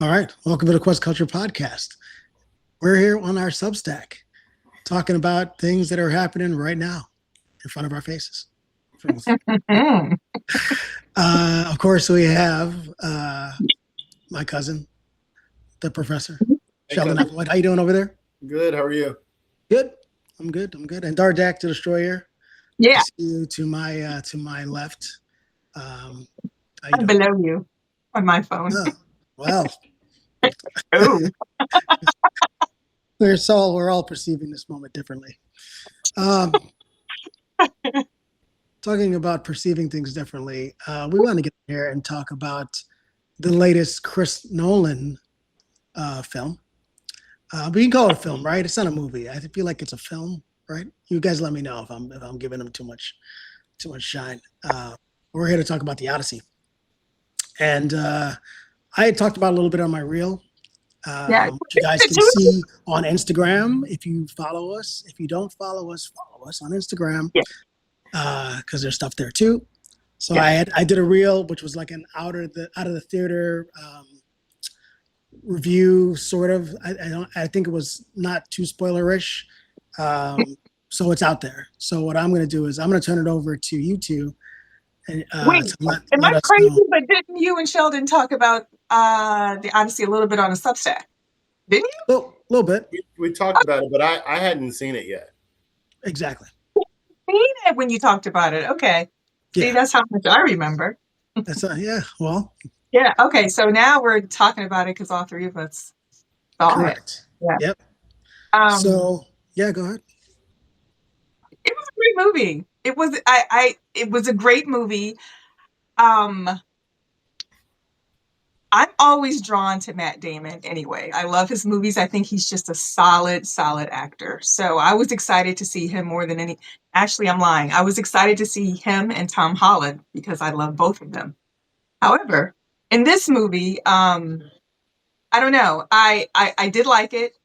All right. Welcome to the Quest Culture Podcast. We're here on our Substack talking about things that are happening right now in front of our faces. Of course, we have my cousin, the professor, Hey, Sheldon cousin. Applewhite. How you doing over there? Good. How are you? Good. I'm good. And Dardak the Destroyer. I Yeah, see you to my left. How you I'm doing? below you on my phone. Oh, well, Oh, we're all perceiving this moment differently. Um, Talking about perceiving things differently, we want to get here and talk about the latest Chris Nolan film. But you can call it a film, right? It's not a movie. I feel like it's a film, right? You guys let me know if I'm giving them too much shine. We're here to talk about the Odyssey, and I had talked about a little bit on my reel. yeah. Which you guys can see on Instagram if you follow us. If you don't follow us on Instagram. Yeah. Because there's stuff there too. So Yeah. I did a reel, which was like an out of the theater review, sort of. I think it was not too spoilerish. So it's out there. So what I'm going to do is I'm going to turn it over to you two, and Wait, to let am I us crazy? know. But didn't you and Sheldon talk about the Odyssey a little bit on a Substack? Didn't you? A little bit, We talked about it, but I hadn't seen it yet. exactly. Seen it when you talked about it. Okay. See, Yeah, that's how much I remember. that's yeah. Well, Yeah. Okay. So now we're talking about it because all three of us saw it. correct. Yeah. Yep. Um, So yeah, go ahead. it was a great movie. It was. It was a great movie. Um, I'm always drawn to Matt Damon anyway. I love his movies. I think he's just a solid actor. So I was excited to see him more than any. Actually, I'm lying. I was excited to see him and Tom Holland because I love both of them. However, in this movie, I don't know. I did like it.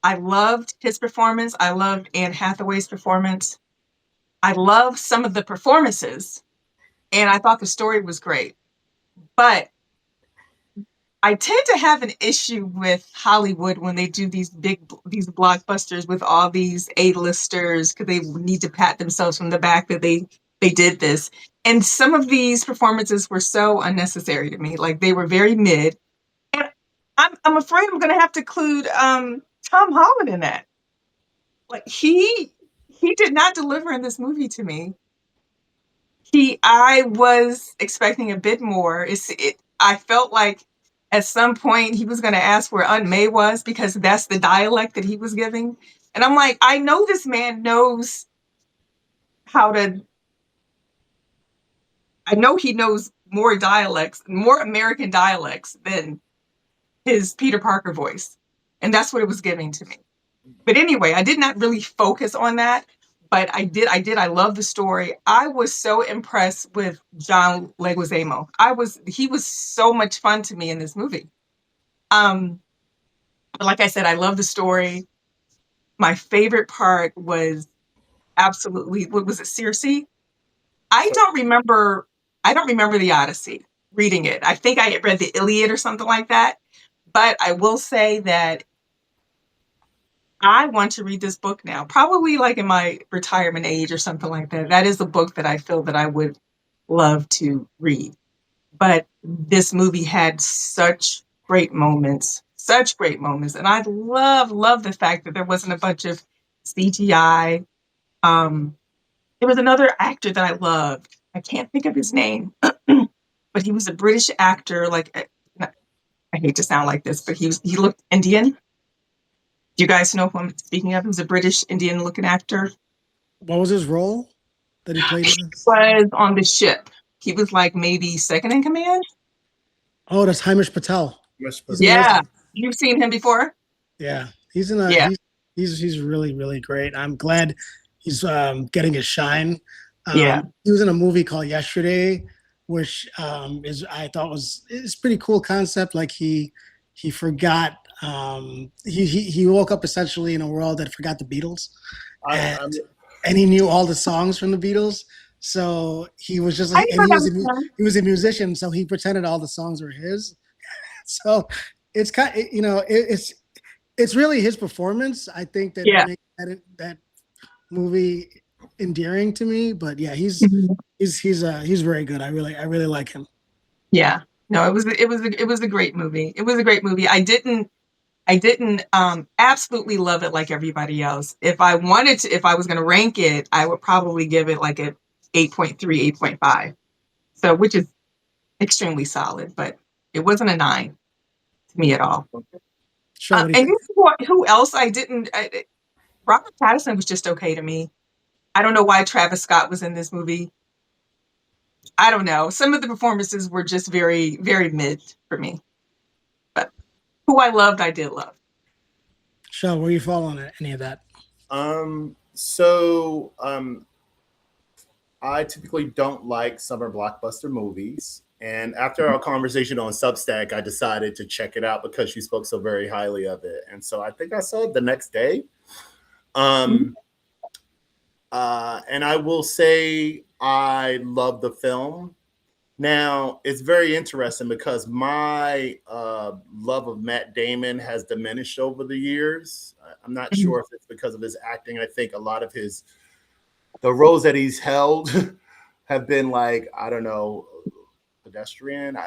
I loved his performance. I loved Anne Hathaway's performance. I loved some of the performances, and I thought the story was great. But I tend to have an issue with Hollywood when they do these blockbusters with all these A-listers because they need to pat themselves from the back that they did this. And some of these performances were so unnecessary to me. Like they were very mid. And I'm afraid I'm gonna have to include Tom Holland in that. Like he did not deliver in this movie to me. I was expecting a bit more. I felt like at some point he was going to ask where Aunt May was because that's the dialect that he was giving. And I'm like, I know this man knows how to, I know he knows more dialects, more American dialects than his Peter Parker voice. And that's what it was giving to me. But anyway, I did not really focus on that. But I love the story. I was so impressed with John Leguizamo. He was so much fun to me in this movie. But like I said, I love the story. My favorite part was absolutely, what was it, Circe? I don't remember the Odyssey reading it. I think I read the Iliad or something like that. But I will say that I want to read this book now, probably like in my retirement age or something like that. That is a book that I feel that I would love to read. But this movie had such great moments. And I love the fact that there wasn't a bunch of CGI. There was another actor that I loved. I can't think of his name, but he was a British actor. Like, I hate to sound like this, but he looked Indian. Do you guys know who I'm speaking of? He was a British Indian looking actor. What was his role that he played in? Was on the ship. He was like maybe second in command. Oh, that's Hamish Patel. Yeah, you've seen him before. Yeah, he's in a. Yeah. He's really great. I'm glad he's getting his shine. Yeah. He was in a movie called Yesterday, which I thought is pretty cool concept. Like he forgot. He woke up essentially in a world that forgot the Beatles, and he knew all the songs from the Beatles. So he was just like, and he was a musician, so he pretended all the songs were his. So it's kind of, it's really his performance, I think, that Yeah. makes that movie endearing to me. But yeah, Mhm. he's very good. I really like him. Yeah. No, it was a great movie. It was a great movie. I didn't absolutely love it like everybody else. If I was going to rank it, I would probably give it like a 8.3, 8.5. So, which is extremely solid, but it wasn't a 9 to me at all. Sure, what do you And think? you know who else I didn't? Robert Pattinson was just okay to me. I don't know why Travis Scott was in this movie. I don't know. Some of the performances were just very, very mid for me. But who I loved, I did love. Sure, where you fall on any of that? So I typically don't like summer blockbuster movies. And after our conversation on Substack, I decided to check it out because you spoke so very highly of it. And so I think I saw it the next day. Mhm. And I will say I love the film. Now, it's very interesting because my love of Matt Damon has diminished over the years. I'm not Mhm. sure if it's because of his acting. I think a lot of the roles that he's held have been like, I don't know, pedestrian.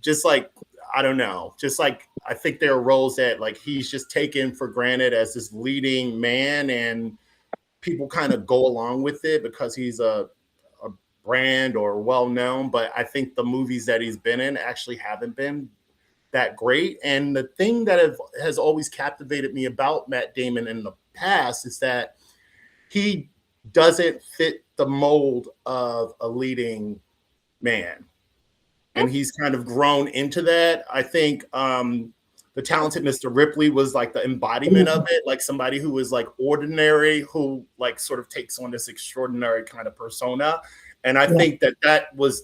Just like, I don't know, just like I think there are roles that like he's just taken for granted as this leading man, and people kind of go along with it because he's a brand or well known. But I think the movies that he's been in actually haven't been that great. And the thing that has always captivated me about Matt Damon in the past is that he doesn't fit the mold of a leading man. And he's kind of grown into that. I think the talented Mr. Ripley was like the embodiment of it, like somebody who is like ordinary, who like sort of takes on this extraordinary kind of persona. And I Yeah. think that was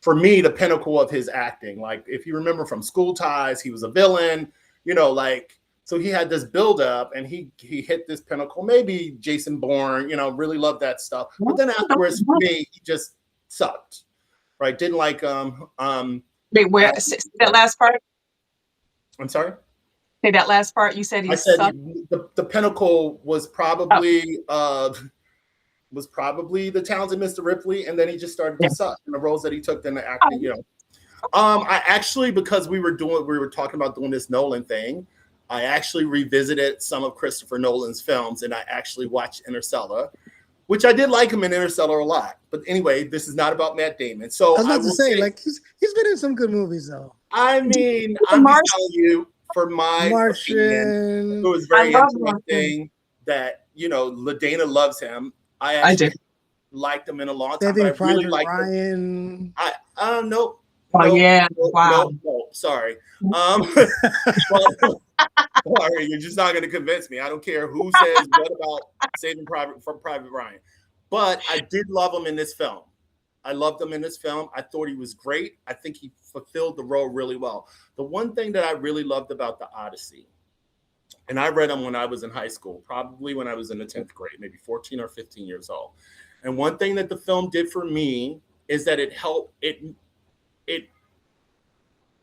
for me, the pinnacle of his acting. Like if you remember from School Ties, he was a villain, like, so he had this build up and he hit this pinnacle. Maybe Jason Bourne, really loved that stuff. But then afterwards, for me, he just sucked. Right? Didn't like Wait, where? uh, Say that last part. I'm sorry. Say that last part. You said I he said sucked. the pinnacle Oh, was probably the talented Mr. Ripley, and then he just started to yeah. suck in the roles that he took in the acting. Oh, I actually, because we were talking about doing this Nolan thing, I actually revisited some of Christopher Nolan's films, and I actually watched Interstellar, which I did like him in Interstellar a lot. But anyway, this is not about Matt Damon. I So was I about to will say, say, like he's been in some good movies though. I mean, The I'm just Martian. telling you, for my opinion, it Martian, was I very love Martian. interesting that, LaDana loves him. I I do. actually liked him in a long time, but Saving I really Private liked him. Ryan. Nope, Oh nope, yeah. nope, Wow. nope, nope, sorry. Well, sorry, you're just not going to convince me. I don't care who says what about Private Ryan. But I did love him in this film. I loved him in this film. I thought he was great. I think he fulfilled the role really well. The one thing that I really loved about the Odyssey, and I read them when I was in high school, probably when I was in the 10th grade, maybe 14 or 15 years old. And one thing that the film did for me is that it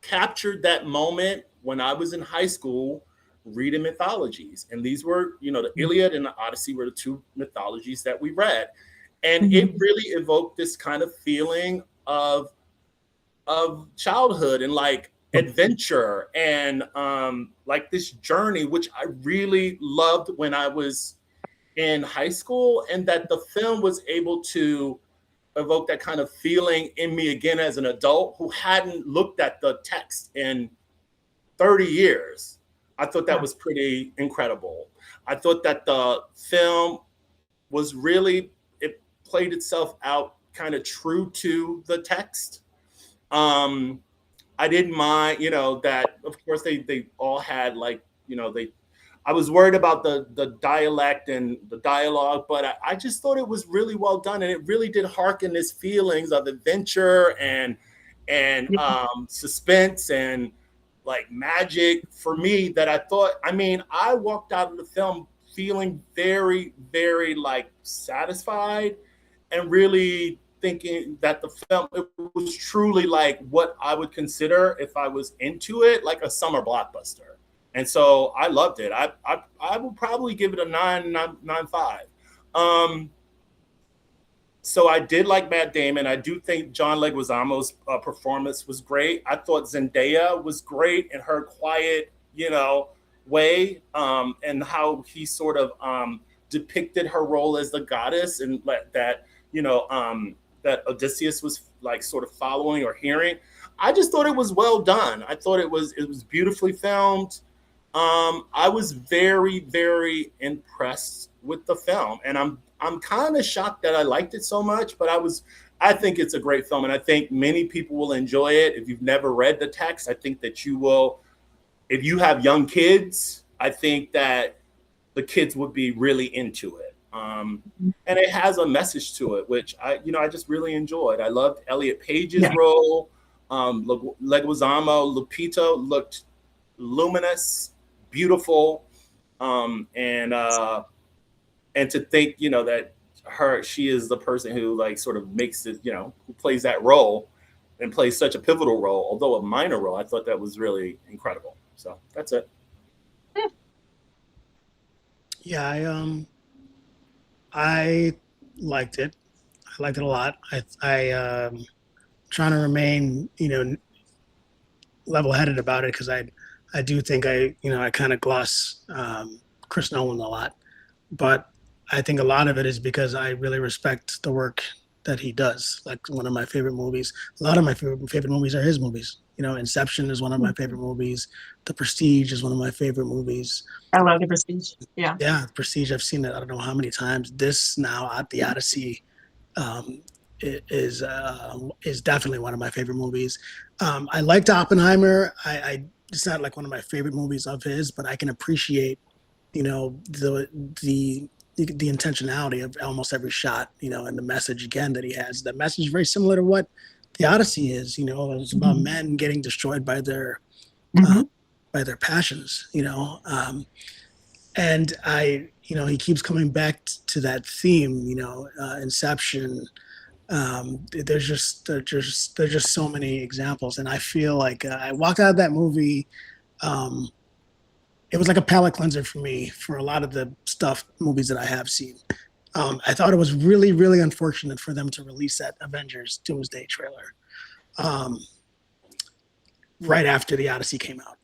captured that moment when I was in high school reading mythologies. And these were, the Iliad and the Odyssey were the two mythologies that we read. And Mhm. it really evoked this kind of feeling of childhood and like adventure and like this journey, which I really loved when I was in high school, and that the film was able to evoke that kind of feeling in me again as an adult who hadn't looked at the text in 30 years. I thought that Yeah. was pretty incredible. I thought that the film was really, it played itself out kind of true to the text. Um, I didn't mind, that of course they all had like, I was worried about the dialect and the dialogue, but I just thought it was really well done, and it really did hearken this feelings of adventure and Yeah. suspense and like magic for me that I thought. I mean, I walked out of the film feeling very, very like satisfied and really thinking that the film, it was truly like what I would consider, if I was into it, like a summer blockbuster. And so I loved it. I would probably give it a 9.5. So I did like Matt Damon. I do think John Leguizamo's performance was great. I thought Zendaya was great in her quiet, way, and how he sort of depicted her role as the goddess, and that that Odysseus was like sort of following or hearing. I just thought it was well done. I thought it was beautifully filmed. I was very, very impressed with the film, and I'm kind of shocked that I liked it so much, but I think it's a great film, and I think many people will enjoy it. If you've never read the text, I think that you will. If you have young kids, I think that the kids would be really into it. And it has a message to it, which I just really enjoyed. I loved Elliot Page's role. Leguizamo, Lupito looked luminous, beautiful, and to think, that she is the person who like sort of makes it, who plays that role and plays such a pivotal role, although a minor role. I thought that was really incredible. So that's it. Yeah, I liked it. I liked it a lot. I trying to remain, level-headed about it, because I do think I kind of gloss Chris Nolan a lot, but I think a lot of it is because I really respect the work that he does. Like, one of my favorite movies, a lot of my favorite movies are his movies. Inception is one of my favorite movies. The Prestige is one of my favorite movies. I love The Prestige. Yeah. Yeah, Prestige. I've seen it I don't know how many times. This now, the Odyssey, is definitely one of my favorite movies. I liked Oppenheimer. It's not like one of my favorite movies of his, but I can appreciate, the intentionality of almost every shot, and the message again that he has. The message is very similar to what the Odyssey is. It's about men getting destroyed by their passions. And he keeps coming back to that theme. Inception. There's just so many examples, and I feel like I walked out of that movie. It was like a palate cleanser for me for a lot of the movies that I have seen. I thought it was really, really unfortunate for them to release that Avengers Doomsday trailer right after the Odyssey came out,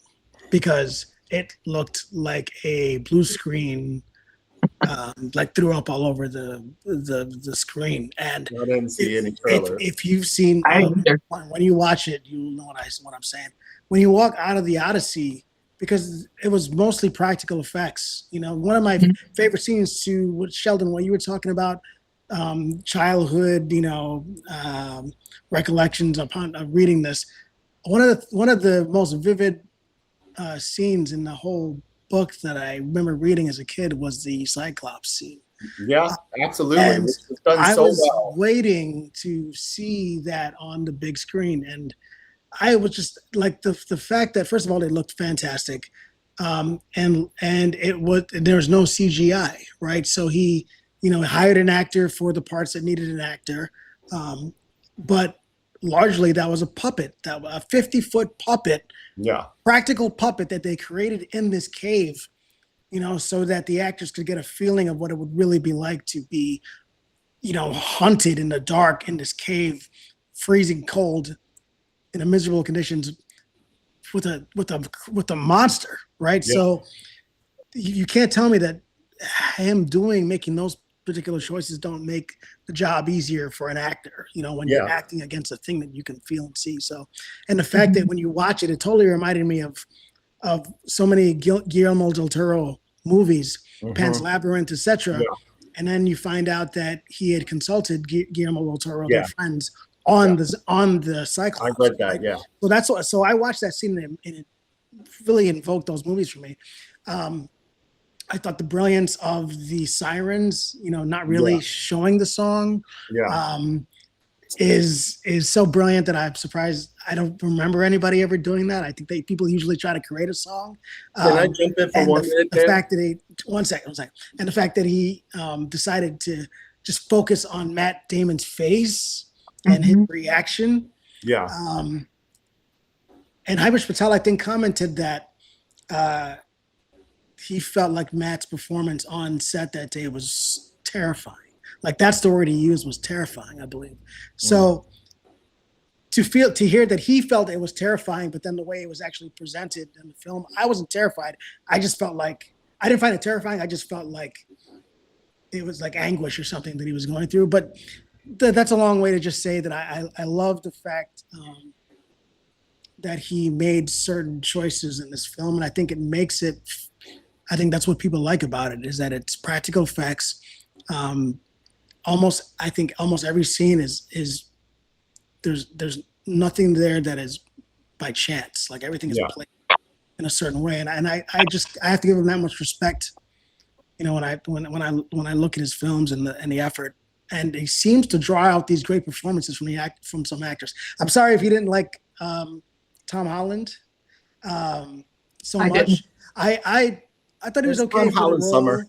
because it looked like a blue screen, like threw up all over the screen. And I didn't see any trailer. If you've seen, when you watch it, you'll know what I'm saying. When you walk out of the Odyssey, because it was mostly practical effects. One of my favorite scenes too, with Sheldon, what you were talking about, childhood, recollections upon reading this. One of the most vivid scenes in the whole book that I remember reading as a kid was the Cyclops scene. Yeah, absolutely. And it's done I so was well. waiting to see that on the big screen, and I was just like the fact that, first of all, it looked fantastic, and there was no CGI, right? So he hired an actor for the parts that needed an actor, but largely that was a puppet, a 50-foot puppet, practical puppet that they created in this cave, so that the actors could get a feeling of what it would really be like to be, hunted in the dark in this cave, freezing cold, in a miserable conditions, with a monster, right? Yeah. So you can't tell me that making those particular choices don't make the job easier for an actor, when you're acting against a thing that you can feel and see. So, and the fact that when you watch it, it totally reminded me of so many Guillermo del Toro movies, Pan's Labyrinth, etc. Yeah. And then you find out that he had consulted Guillermo del Toro, their friends, on the Cyclops. I read that, right? Yeah. So I watched that scene, and it really invoked those movies for me. I thought the brilliance of the sirens, not really showing the song, is so brilliant that I'm surprised I don't remember anybody ever doing that. I think people usually try to create a song. Can I jump in for 1 minute? The fact that one second, and the fact that he decided to just focus on Matt Damon's face, and his reaction. Yeah. And Hamish Patel, I think, commented that he felt like Matt's performance on set that day was terrifying. Like that's the word he used, was terrifying, I believe. So to hear that he felt it was terrifying, but then the way it was actually presented in the film, I wasn't terrified. I just felt like, I didn't find it terrifying. I just felt like it was like anguish or something that he was going through. But that's a long way to just say that I love the fact that he made certain choices in this film. And I think it makes it, I think that's what people like about it, is that it's practical effects. I think almost every scene is there's nothing there that is by chance. Like everything is played in a certain way. And I have to give him that much respect. You know, when I look at his films and the effort, and he seems to draw out these great performances from some actors. I'm sorry if you didn't like Tom Holland so much. Didn't. I thought he was okay Tom for Holland the role. summer.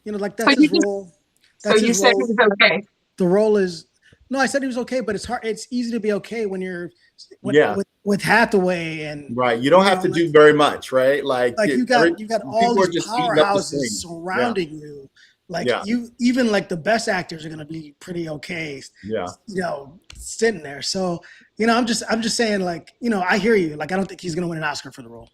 You know, like that's his role. So you said he was okay. The role is no. I said he was okay, but it's hard. It's easy to be okay when you're with Hathaway and right. You don't have to do very much, right? Like you got all these powerhouses surrounding you. Like you, even like the best actors are going to be pretty okay. Yeah. You know, sitting there. So, you know, I'm just saying, like, you know, I hear you. Like, I don't think he's going to win an Oscar for the role.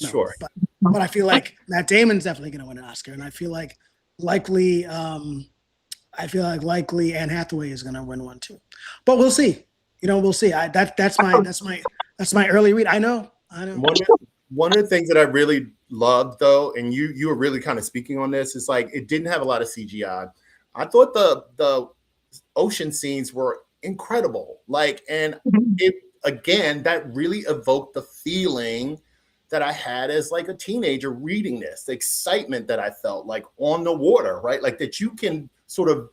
No, sure. But I feel like Matt Damon's definitely going to win an Oscar, and I feel like likely Anne Hathaway is going to win one too. But we'll see. You know, we'll see. That's my early read. I know. One of the things that I really loved, though, and you were really kind of speaking on this, is like it didn't have a lot of CGI. I thought the ocean scenes were incredible. Like, and it again, that really evoked the feeling that I had as like a teenager reading this, the excitement that I felt like on the water, right? Like that you can sort of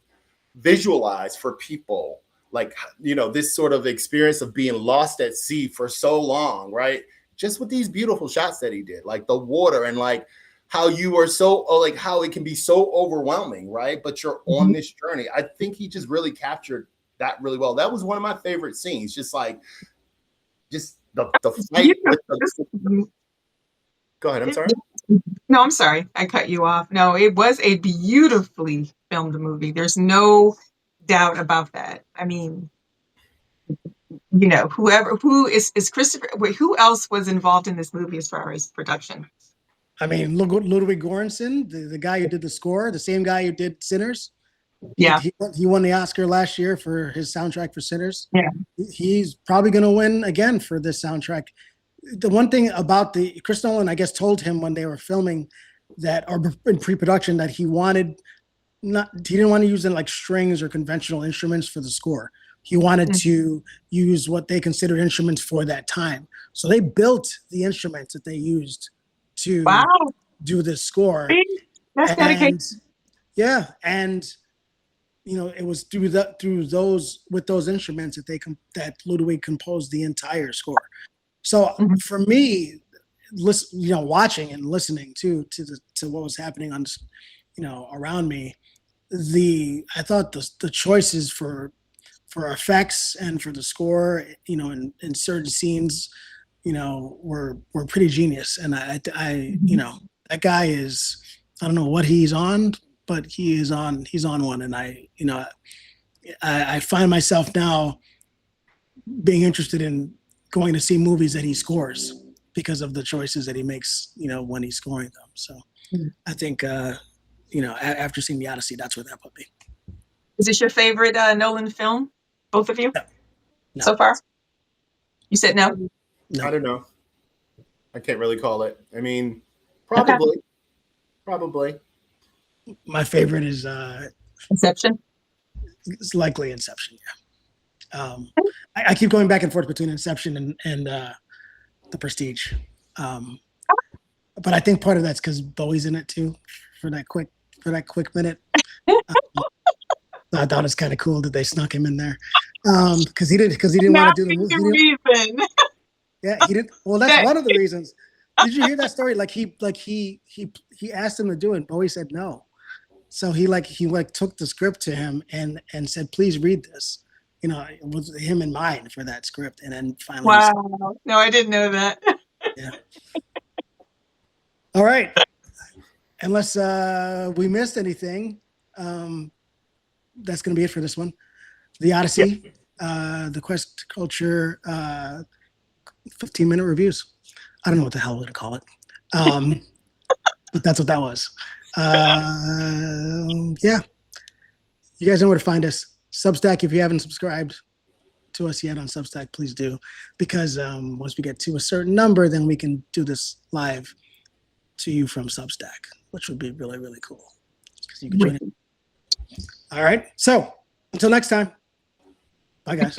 visualize for people, like, you know, this sort of experience of being lost at sea for so long, right? Just with these beautiful shots that he did, like the water and like how you are so, like how it can be so overwhelming, right? But you're on this journey. I think he just really captured that really well. That was one of my favorite scenes. Just the fight. Go ahead. I'm sorry. No, I'm sorry. I cut you off. No, it was a beautifully filmed movie. There's no doubt about that. I mean, you know, who is Christopher? Wait, who else was involved in this movie as far as production? I mean, Ludwig Göransson, the guy who did the score, the same guy who did Sinners. Yeah, he won the Oscar last year for his soundtrack for Sinners. Yeah, he's probably going to win again for this soundtrack. The one thing about Chris Nolan, I guess, told him when they were filming that, or in pre-production, that he didn't want to use like strings or conventional instruments for the score. He wanted to use what they considered instruments for that time. So they built the instruments that they used to do this score. That's dedication. Yeah, and you know, it was through those instruments that Ludwig composed the entire score. So for me, watching and listening to what was happening on, you know, around me, I thought the choices for effects and for the score, you know, in certain scenes, you know, were pretty genius. And I you know, that guy is, I don't know what he's on, but he's on one. And I find myself now being interested in going to see movies that he scores because of the choices that he makes, you know, when he's scoring them. So I think, you know, after seeing the Odyssey, that's where that put me. Is this your favorite Nolan film? Both of you? No. So far? You said no? No. I don't know. I can't really call it. I mean, probably. My favorite is Inception. It's likely Inception. Yeah. I keep going back and forth between Inception and The Prestige, but I think part of that's because Bowie's in it too for that quick minute. I thought it's kind of cool that they snuck him in there because he didn't want to do the movie. Yeah, he didn't. Well, that's one of the reasons. Did you hear that story? Like he asked him to do it, and Bowie said no. So he took the script to him and said, "Please read this." you know, it was him in mind for that script, and then finally, Wow. No, I didn't know that. yeah. All right. Unless we missed anything, that's going to be it for this one. The Odyssey, the Quest Culture, 15-minute reviews. I don't know what the hell we're going to call it, but that's what that was. Yeah. You guys know where to find us. Substack, if you haven't subscribed to us yet on Substack, please do. Because once we get to a certain number, then we can do this live to you from Substack, which would be really, really cool. Because you can join it. All right. So until next time. Bye, guys.